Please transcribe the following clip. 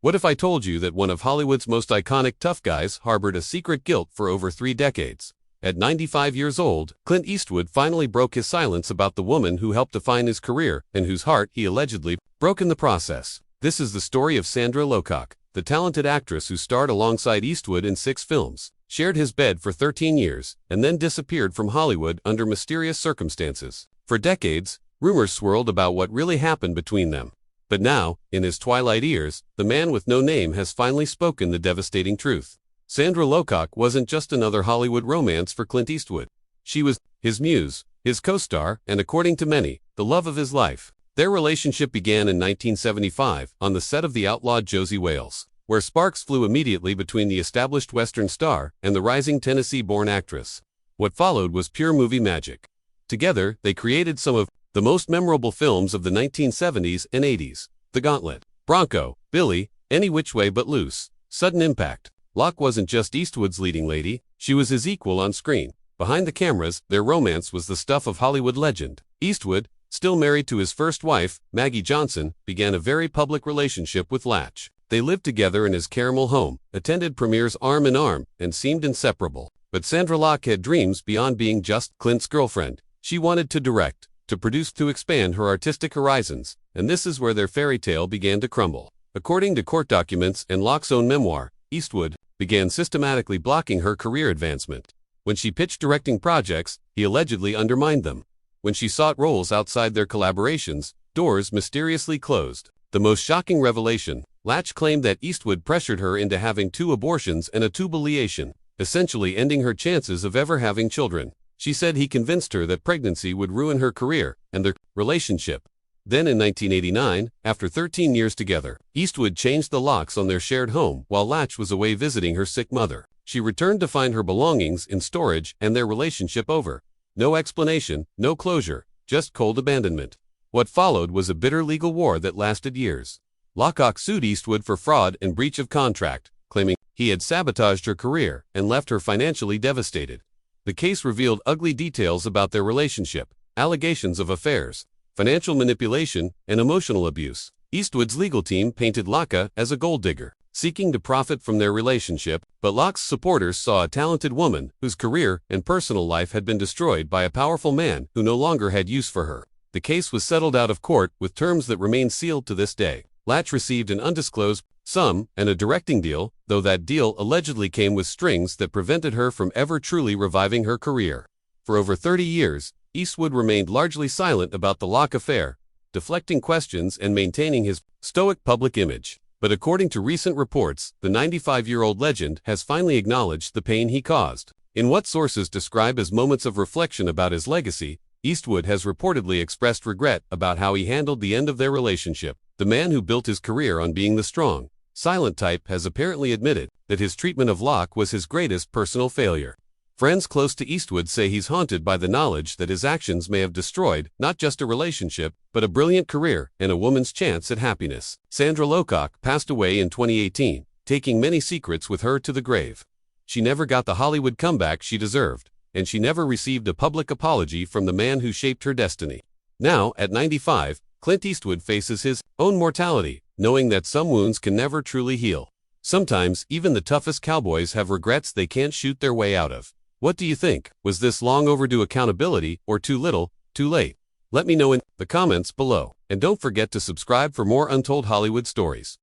What if I told you that one of Hollywood's most iconic tough guys harbored a secret guilt for over 3 decades? At 95 years old, Clint Eastwood finally broke his silence about the woman who helped define his career and whose heart he allegedly broke in the process. This is the story of Sondra Locke, the talented actress who starred alongside Eastwood in 6 films, shared his bed for 13 years, and then disappeared from Hollywood under mysterious circumstances. For decades, rumors swirled about what really happened between them. But now, in his twilight years, the man with no name has finally spoken the devastating truth. Sondra Locke wasn't just another Hollywood romance for Clint Eastwood. She was his muse, his co-star, and according to many, the love of his life. Their relationship began in 1975 on the set of The Outlawed Josie Wales, where sparks flew immediately between the established Western star and the rising Tennessee-born actress. What followed was pure movie magic. Together, they created some of the most memorable films of the 1970s and 80s. The Gauntlet, Bronco, Billy, Any Which Way But Loose, Sudden Impact. Locke wasn't just Eastwood's leading lady, she was his equal on screen. Behind the cameras, their romance was the stuff of Hollywood legend. Eastwood, still married to his first wife, Maggie Johnson, began a very public relationship with Latch. They lived together in his Caramel home, attended premieres arm in arm, and seemed inseparable. But Sondra Locke had dreams beyond being just Clint's girlfriend. She wanted to direct, to produce, to expand her artistic horizons, and this is where their fairy tale began to crumble. According to court documents and Locke's own memoir, Eastwood began systematically blocking her career advancement. When she pitched directing projects, he allegedly undermined them. When she sought roles outside their collaborations, doors mysteriously closed. The most shocking revelation, Latch claimed that Eastwood pressured her into having 2 abortions and a tubal liaison, essentially ending her chances of ever having children. She said he convinced her that pregnancy would ruin her career and their relationship. Then in 1989, after 13 years together, Eastwood changed the locks on their shared home while Latch was away visiting her sick mother. She returned to find her belongings in storage and their relationship over. No explanation, no closure, just cold abandonment. What followed was a bitter legal war that lasted years. Locke sued Eastwood for fraud and breach of contract, claiming he had sabotaged her career and left her financially devastated. The case revealed ugly details about their relationship, allegations of affairs, financial manipulation, and emotional abuse. Eastwood's legal team painted Locke as a gold digger, seeking to profit from their relationship, but Locke's supporters saw a talented woman whose career and personal life had been destroyed by a powerful man who no longer had use for her. The case was settled out of court with terms that remain sealed to this day. Latch received an undisclosed sum and a directing deal, though that deal allegedly came with strings that prevented her from ever truly reviving her career. For over 30 years, Eastwood remained largely silent about the Locke affair, deflecting questions and maintaining his stoic public image. But according to recent reports, the 95-year-old legend has finally acknowledged the pain he caused. In what sources describe as moments of reflection about his legacy, Eastwood has reportedly expressed regret about how he handled the end of their relationship. The man who built his career on being the strong, silent type has apparently admitted that his treatment of Locke was his greatest personal failure. Friends close to Eastwood say he's haunted by the knowledge that his actions may have destroyed not just a relationship, but a brilliant career and a woman's chance at happiness. Sondra Locke passed away in 2018, taking many secrets with her to the grave. She never got the Hollywood comeback she deserved, and she never received a public apology from the man who shaped her destiny. Now, at 95, Clint Eastwood faces his own mortality, knowing that some wounds can never truly heal. Sometimes, even the toughest cowboys have regrets they can't shoot their way out of. What do you think? Was this long overdue accountability, or too little, too late? Let me know in the comments below. And don't forget to subscribe for more untold Hollywood stories.